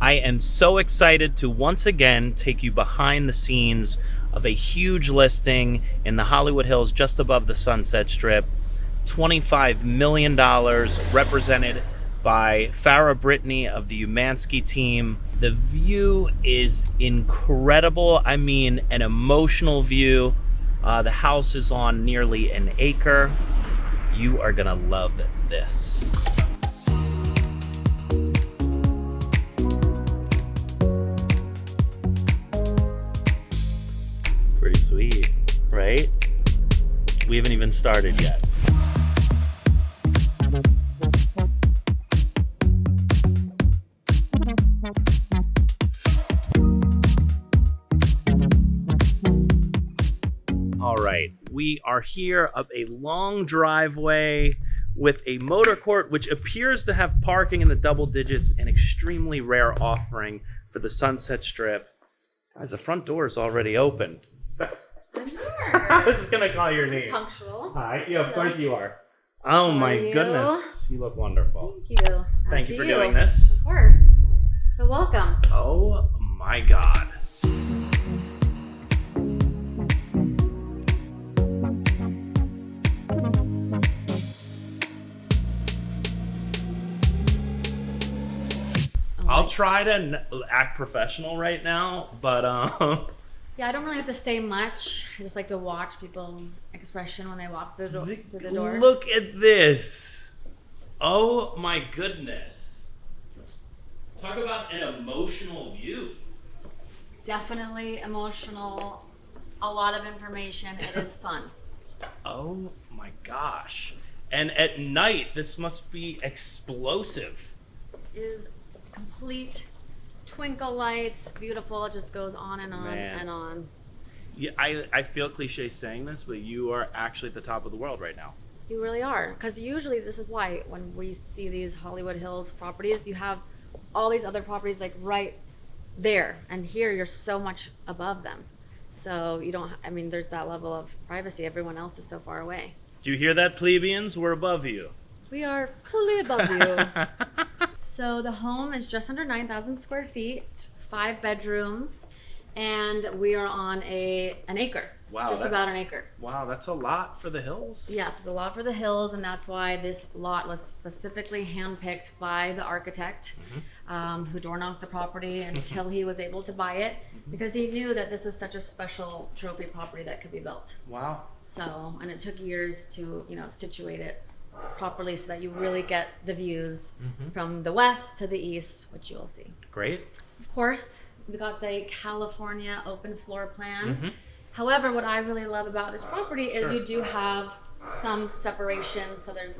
I am so excited to once again take you behind the scenes of a huge listing in the Hollywood Hills just above the Sunset Strip. $25 million, represented by Farrah Brittany of the Umansky team. The view is incredible. I mean, an emotional view. The house is on nearly an acre. You are gonna love this. Pretty sweet, right? We haven't even started yet. All right, we are here up a long driveway with a motor court, which appears to have parking in the double digits, an extremely rare offering for the Sunset Strip. Guys, the front door is already open. I'm here. I was just gonna call your name. Punctual. Hi. Yeah, of course you are. Oh my goodness, you look wonderful. Thank you. Thank you for doing this. Of course. So welcome. Oh my God. I'll try to act professional right now, but yeah, I don't really have to say much. I just like to watch people's expression when they walk through the door. Look at this. Oh my goodness. Talk about an emotional view. Definitely emotional. A lot of information. It is fun. Oh my gosh. And at night, this must be explosive. It is complete twinkle lights, beautiful. It just goes on and on and on. Yeah, I feel cliche saying this, but you are actually at the top of the world right now. You really are, because usually this is why when we see these Hollywood Hills properties, you have all these other properties like right there, and here you're so much above them. So you don't, I mean, there's that level of privacy. Everyone else is so far away. Do you hear that, plebeians? We're above you. We are fully above you. So the home is just under 9,000 square feet, 5 bedrooms, and we are on an acre. Wow, just about an acre. Wow, that's a lot for the hills. Yes, it's a lot for the hills, and that's why this lot was specifically handpicked by the architect who door knocked the property until he was able to buy it, because he knew that this was such a special trophy property that could be built. Wow. So, and it took years to, situate it properly so that you really get the views from the west to the east, which you will see. Great. Of course, we got the California open floor plan. However, what I really love about this property is you do have some separation. So there's,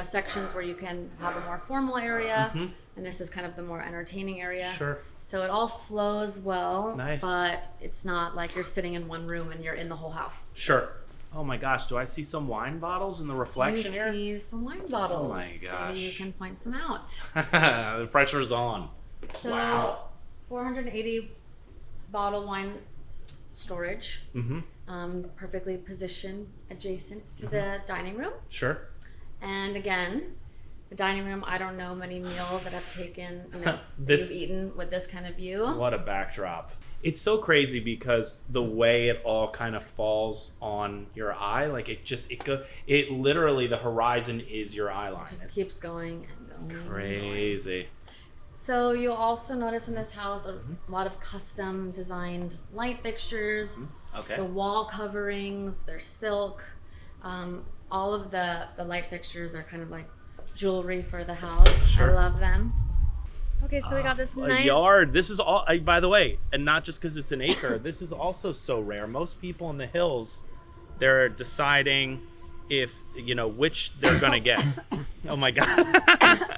sections where you can have a more formal area, and this is kind of the more entertaining area. Sure. So it all flows well, Nice. but it's not like you're sitting in one room and you're in the whole house. Sure. Oh my gosh, do I see some wine bottles in the reflection here? You see some wine bottles. Oh my gosh. Maybe you can point some out. The pressure's on. So, Wow. 480 bottle wine storage, perfectly positioned adjacent to the dining room. Sure. And again, the dining room, I don't know many meals that have taken, that This- you've eaten with this kind of view. What a backdrop. It's so crazy because the way it all kind of falls on your eye, like it literally, the horizon is your eye line. It just keeps going and going. Crazy. And going. So you'll also notice in this house a lot of custom designed light fixtures. Okay. The wall coverings, they're silk. All of the light fixtures are kind of like jewelry for the house. Sure. I love them. Okay, so we got this nice yard. This is all, by the way, and not just because it's an acre, this is also so rare. Most people in the hills, they're deciding if, which they're going to get. Oh my God.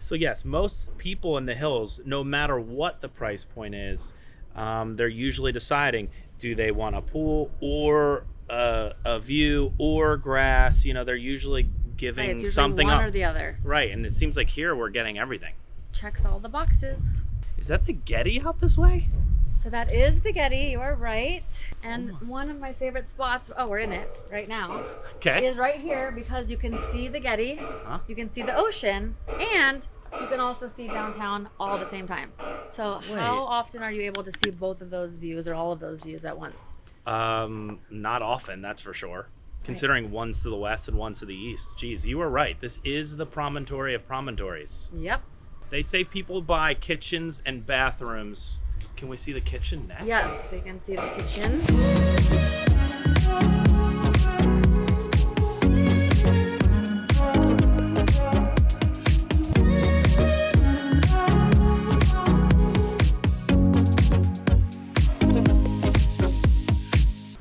So yes, most people in the hills, no matter what the price point is, they're usually deciding, do they want a pool or a view or grass? They're usually giving it's usually something one up. or the other. Right, and it seems like here we're getting everything. Checks all the boxes. Is that the Getty out this way? So that is the Getty, you are right. And one of my favorite spots, we're in it right now, Okay. is right here because you can see the Getty, you can see the ocean, and you can also see downtown all at the same time. So how often are you able to see both of those views or all of those views at once? Not often, that's for sure. Considering one's to the west and one's to the east. Geez, you were right. This is the promontory of promontories. Yep. They say people buy kitchens and bathrooms. Can we see the kitchen next? Yes, we can see the kitchen.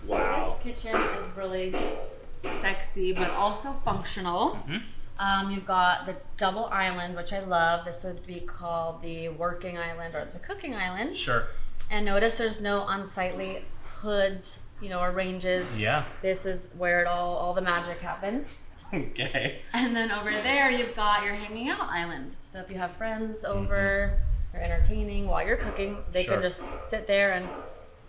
Wow. This kitchen is really sexy, but also functional. You've got the double island, which I love. This would be called the working island or the cooking island. Sure. And notice there's no unsightly hoods, or ranges. Yeah. This is where all the magic happens. Okay. And then over there, you've got your hanging out island. So if you have friends over, you're entertaining while you're cooking, they can just sit there and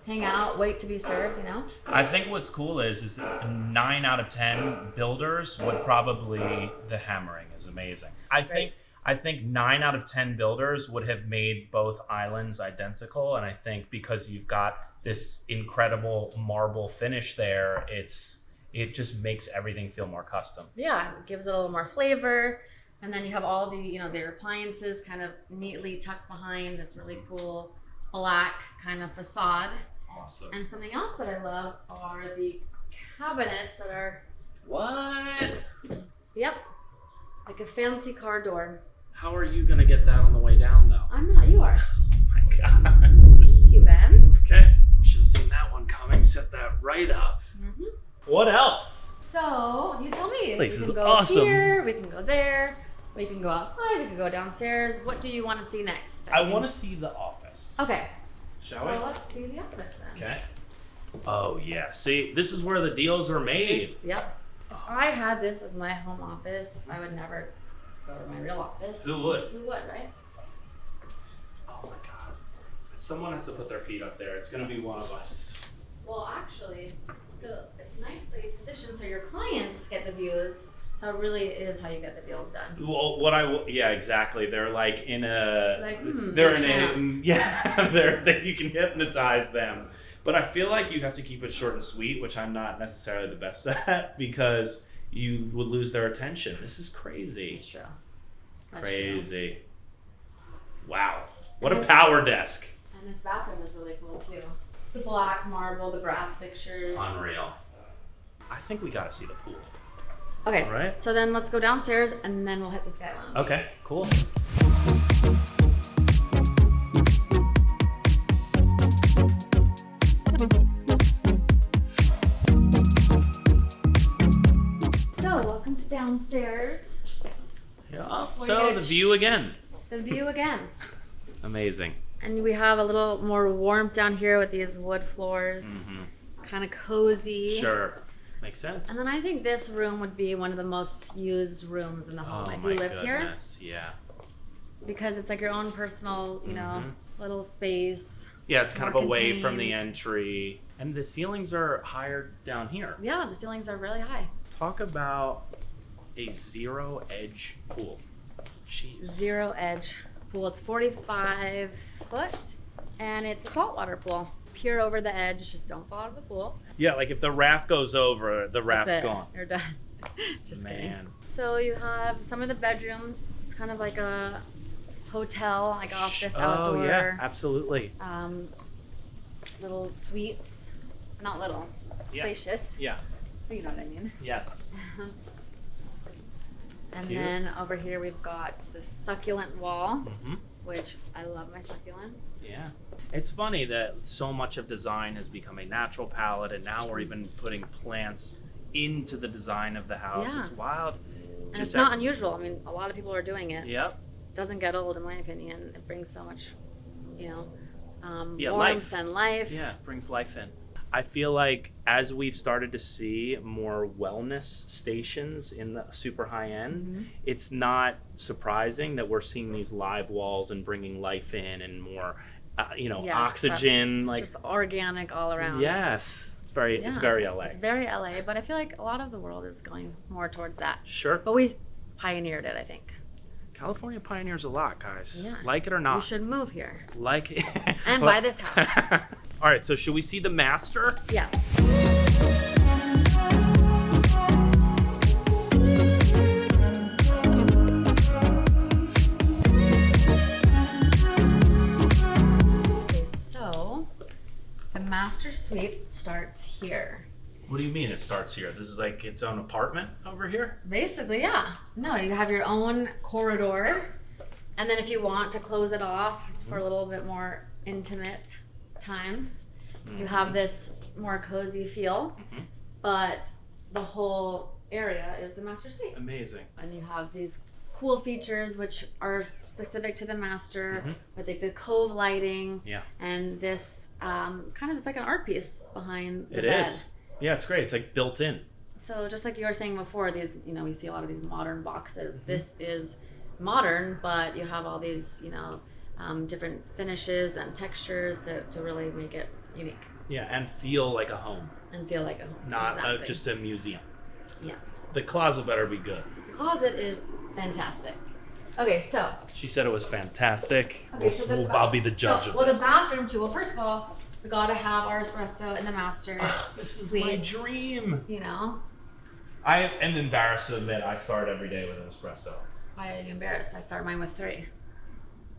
hang out, wait to be served, I think what's cool is 9 out of 10 builders would probably, the hammering is amazing. I think 9 out of 10 builders would have made both islands identical, and I think because you've got this incredible marble finish there, it just makes everything feel more custom. Yeah, it gives it a little more flavor. And then you have all the, their appliances kind of neatly tucked behind this really cool black kind of facade. Awesome. And something else that I love are the cabinets that are, What? yep, like a fancy car door. How are you gonna get that on the way down, though? I'm not, you are. Oh my god. Thank you, Ben. Okay, should have seen that one coming. Set that right up. What else? So, you tell me. This place we is can go awesome. here, we can go there, we can go outside, we can go downstairs. What do you want to see next? I want to see the office. Okay. Shall So we? let's see the office then. Okay. Oh yeah. See, this is where the deals are made. Yep. If I had this as my home office, I would never go to my real office. Who would? Who would, right? Oh my god. Someone has to put their feet up there. It's gonna be one of us. Well, actually, so it's nicely positioned so your clients get the views. So it really is how you get the deals done. Well, yeah, exactly. They're like in a, they're in a, yeah, you can hypnotize them. But I feel like you have to keep it short and sweet, which I'm not necessarily the best at, because you would lose their attention. This is crazy. That's true. Crazy. Wow. What a power desk. And this bathroom is really cool too. The black marble, the brass fixtures. Unreal. I think we gotta see the pool. Okay. Right. So then let's go downstairs and then we'll hit the sky lounge. Okay, cool. So welcome to downstairs. Yeah. So the view again. The view again. Amazing. And we have a little more warmth down here with these wood floors. Kind of cozy. Sure. Makes sense. And then I think this room would be one of the most used rooms in the home if you lived here. Yeah. Because it's like your own personal, little space. Yeah, it's kind of away from the contained. entry. And the ceilings are higher down here. Yeah, the ceilings are really high. Talk about a zero edge pool. Jeez. Zero edge pool. It's 45 foot and it's a saltwater pool. Pure over the edge, just don't fall out of the pool. Yeah, like if the raft goes over, the raft's gone. You're done. Just Man. kidding. So you have some of the bedrooms. It's kind of like a hotel, like office outdoor. Oh yeah, absolutely. Little suites. Not little. Yeah. Spacious. Yeah. You know what I mean. Yes. And Cute. then over here we've got the succulent wall, which I love my succulents. Yeah. It's funny that so much of design has become a natural palette, and now we're even putting plants into the design of the house. Yeah. It's wild. And it's not unusual. I mean, a lot of people are doing it. Yep. Doesn't get old, in my opinion. It brings so much, warmth life. and life. Yeah, it brings life in. I feel like as we've started to see more wellness stations in the super high end, it's not surprising that we're seeing these live walls and bringing life in and more, Yes, oxygen, like just organic all around. yes, it's very LA. It's very LA, but I feel like a lot of the world is going more towards that. Sure. But we pioneered it, I think. California pioneers a lot, guys. Yeah. Like it or You not. should move here Like it. and buy this house. All right, so should we see the master? Yes. Okay, so the master suite starts here. What do you mean it starts here? This is like its own apartment over here? Basically, yeah. No, you have your own corridor. And then if you want to close it off for a little bit more intimate times, you have this more cozy feel. But the whole area is the master suite. Amazing. And you have these cool features which are specific to the master, with like the cove lighting. Yeah. And this kind of, it's like an art piece behind the It bed. is. Yeah, it's great. It's like built in. So just like you were saying before, these, you know, we see a lot of these modern boxes. This is modern, but you have all these, you know, different finishes and textures to really make it unique Yeah, and feel like a home, and feel like a home. not Exactly. just a museum. Yes. The closet better be good. The closet is fantastic. Okay, so. She said it was fantastic. Okay, so I'll be the judge of well, this. the bathroom too. Well, first of all, we gotta have our espresso in the master This is suite. my dream. You know, I am embarrassed to admit I start every day with an espresso. why are you embarrassed? I start mine with 3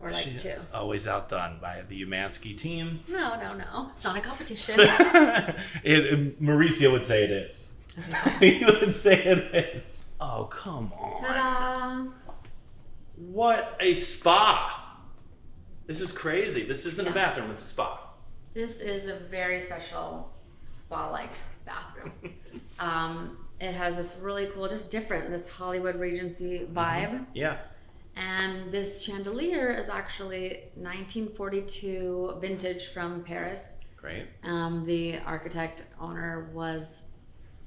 or like She- 2. Always outdone by the Umansky team. No. It's not a competition. Mauricio would say it is. He would say it is. Oh, come on. Ta-da! What a spa. This is crazy. This isn't a Yeah. bathroom, it's a spa. This is a very special spa-like bathroom. It has this really cool, just different, this Hollywood Regency vibe. Yeah. And this chandelier is actually 1942 vintage from Paris. Great. The architect owner was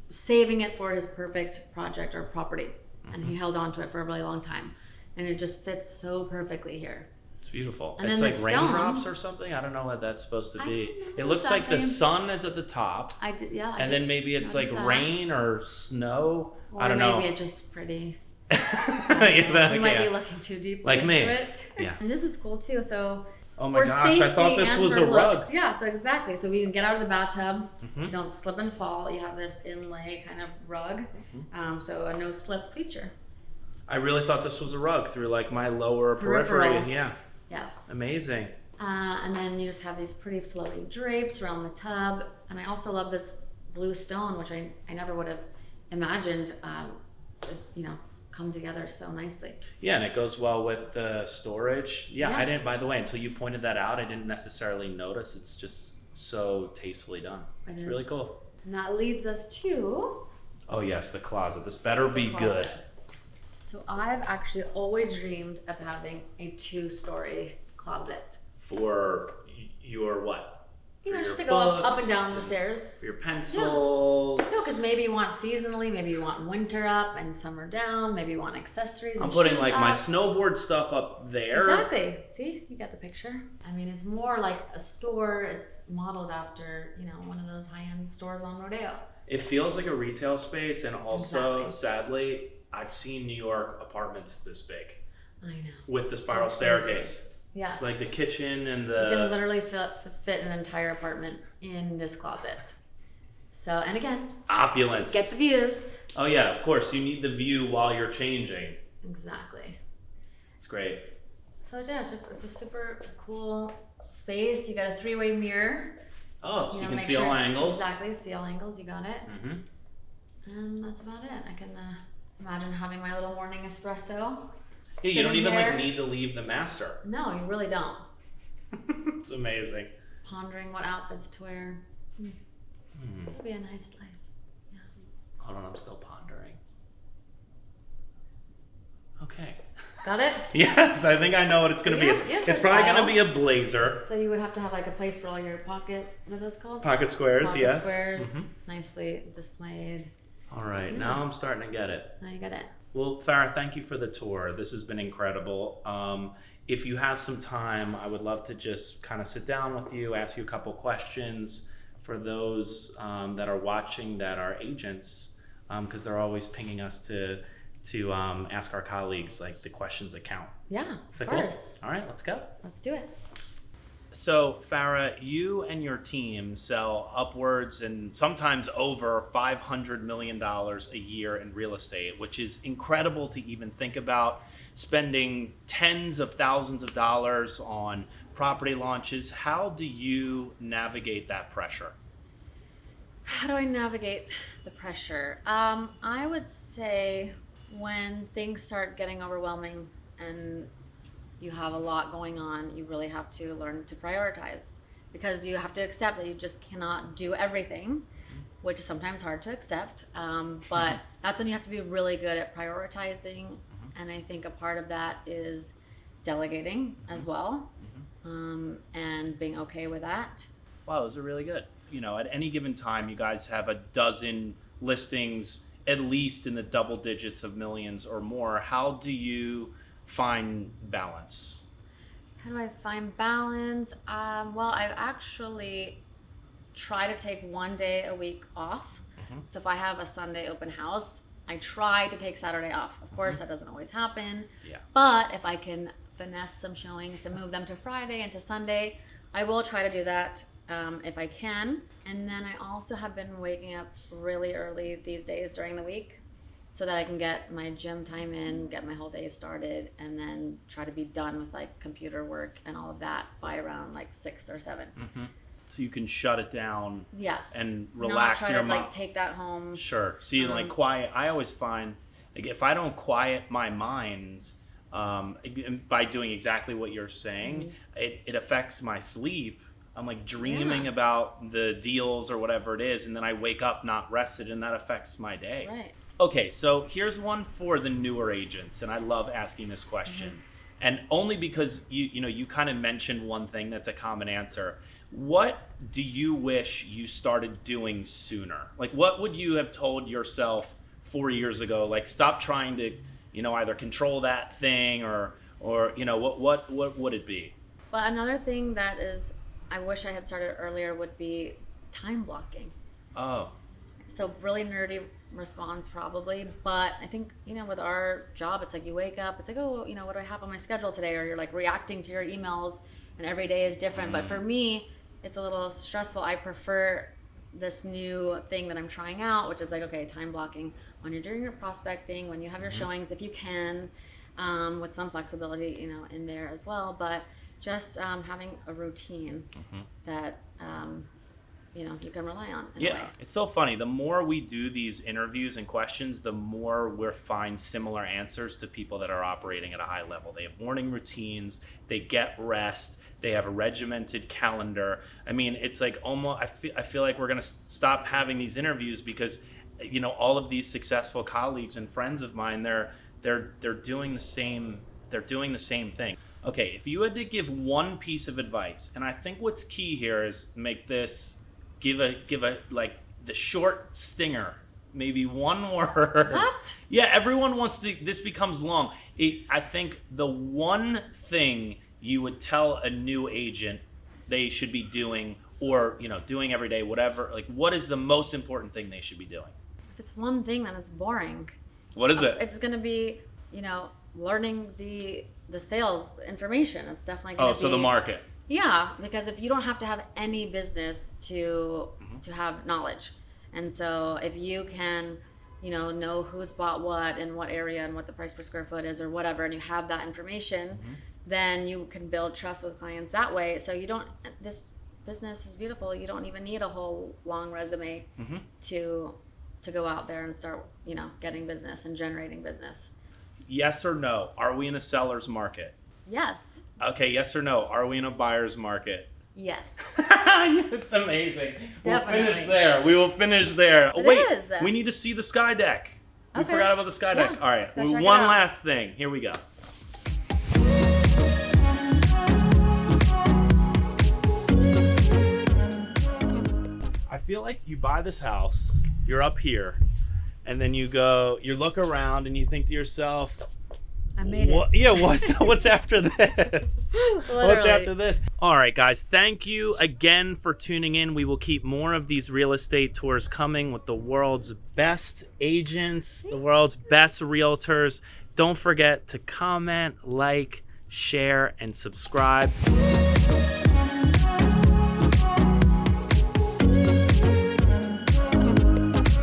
saving it for his perfect project or property. And he held on to it for a really long time. And it just fits so perfectly here. It's beautiful. And it's then like the stone- raindrops or something. I don't know what that's supposed to I be. don't know It looks like the exactly. sun is at the top. I did, yeah. I And then maybe it's like noticed that. rain or snow. Or I don't know. maybe it's just pretty. Yeah, that- We might be yeah. looking too deeply Like into me. it. Yeah. And this is cool too. So Oh my for gosh, I thought safety this and was for a rug. looks- Yeah, so exactly. So we can get out of the bathtub. Mm-hmm. You don't slip and fall. You have this inlay kind of rug. Mm-hmm. So a no slip feature. I really thought this was a rug through like my lower periphery. Peripheral. Yeah. Yes. Amazing. And then you just have these pretty flowy drapes around the tub. And I also love this blue stone, which I never would have imagined, would, you know, come together so nicely. Yeah, and it goes well with the storage. Yeah, Yeah. I didn't, by the way, until you pointed that out, I didn't necessarily notice. It's just so tastefully done. It It's really is. cool. And that leads us to Oh yes, the closet. This better be good. closet. So I've actually always dreamed of having a 2-story closet. For your what? You know, For just to your go up books and down the stairs. For your pencils. No, because maybe you want seasonally, maybe you want winter up and summer down, maybe you want accessories. I'm and putting shoes like my up. snowboard stuff up there. Exactly. See, you got the picture. I mean, it's more like a store. It's modeled after, you know, one of those high-end stores on Rodeo. It feels like a retail space, and also, Exactly. sadly, I've seen New York apartments this big I know. with the spiral That's crazy. staircase. Yes. Like the kitchen and you can the. literally fit an entire apartment in this closet. So, and again, Opulence. get the views. Oh yeah, of course. You need the view while you're changing. Exactly. It's great. So yeah, it's a super cool space. You got a 3-way mirror. Oh, so you know, can make see all sure- angles. Exactly, see all angles. You got it. Mm-hmm. And that's about it. I can imagine having my little morning espresso. Yeah, you don't sitting even here. like need to leave the master. No, you really don't. It's amazing. Pondering what outfits to wear. It'll be a nice life. Yeah. Hold on, I'm still pondering. Okay. Got it? Yes, I think I know what it's gonna be. Yeah, It's, yeah, it's that's probably gonna style. be a blazer. So you would have to have like a place for all your pocket. What are those called? Pocket squares, Pocket yes. squares, Mhm. nicely displayed. All right, Yeah. now I'm starting to get it. Now you got it. Well, Farrah, thank you for the tour. This has been incredible. If you have some time, I would love to just kind of sit down with you, ask you a couple questions for those that are watching that are agents, because they're always pinging us to to ask our colleagues like the questions that count. Yeah, Is that of course. Cool? All right, let's go. Let's do it. So, Farrah, you and your team sell upwards and sometimes over $500 million a year in real estate, which is incredible to even think about. Spending tens of thousands of dollars on property launches. How do you navigate that pressure? How do I navigate the pressure? I would say when things start getting overwhelming and you have a lot going on, you really have to learn to prioritize, because you have to accept that you just cannot do everything, which is sometimes hard to accept. But that's when you have to be really good at prioritizing. And I think a part of that is delegating as well, and being okay with that. Wow, those are really good. You know, at any given time, you guys have a dozen listings, at least in the double digits of millions or more. How do you find balance? How do I find balance? Well, I actually try to take one day a week off. So if I have a Sunday open house, I try to take Saturday off. Of course, that doesn't always happen. Yeah. But if I can finesse some showings to move them to Friday and to Sunday, I will try to do that if I can. And then I also have been waking up really early these days during the week so that I can get my gym time in, get my whole day started, and then try to be done with like computer work and all of that by around like 6 or 7. So you can shut it down. Yes. And relax Not try your to mind. like take that home. Sure. So you like quiet. I always find like if I don't quiet my mind by doing exactly what you're saying, it affects my sleep. I'm like dreaming about the deals or whatever it is, and then I wake up not rested, and that affects my day. Right. Okay, so here's one for the newer agents, and I love asking this question. And only because you kind of mentioned one thing that's a common answer. What do you wish you started doing sooner? Like, what would you have told yourself 4 years ago? Like, stop trying to, either control that thing or what would it be? But another thing that is, I wish I had started earlier would be time blocking. Oh. So really nerdy response probably, but I think, with our job, it's like you wake up, it's like, oh, what do I have on my schedule today? Or you're like reacting to your emails and every day is different. But for me, it's a little stressful. I prefer this new thing that I'm trying out, which is like, okay, time blocking when you're doing your prospecting, when you have your showings, if you can, with some flexibility, in there as well. But just having a routine that, you can rely on in a way. It's so funny. The more we do these interviews and questions, the more we'll find similar answers to people that are operating at a high level. They have morning routines, they get rest, they have a regimented calendar. I mean, it's like almost, I feel like we're going to stop having these interviews because, all of these successful colleagues and friends of mine, they're doing the same thing. Okay, if you had to give one piece of advice, and I think what's key here is give a like the short stinger, maybe one word. What? Yeah, everyone wants to, this becomes long. I think the one thing you would tell a new agent they should be doing, or doing every day, whatever, like what is the most important thing they should be doing? If it's one thing, then it's boring. What is it? It's gonna be, learning the sales information. It's definitely gonna be. So the market. Yeah, because if you don't have to have any business to have knowledge, and so if you can, know who's bought what in what area and what the price per square foot is or whatever, and you have that information, then you can build trust with clients that way. So this business is beautiful. You don't even need a whole long resume to go out there and start, getting business and generating business. Yes or no? Are we in a seller's market? Yes. Okay, yes or no? Are we in a buyer's market? Yes. It's amazing. Definitely. We'll finish there. We will finish there. It Wait, is. we need to see the sky deck. We Okay. forgot about the sky deck. Yeah, All right, let's go check it one out. last thing. Here we go. I feel like you buy this house, you're up here, and then you look around and you think to yourself, I made it. Yeah, what's after this? What's Literally. after this? All right, guys, thank you again for tuning in. We will keep more of these real estate tours coming with the world's best agents, the world's best realtors. Don't forget to comment, like, share, and subscribe.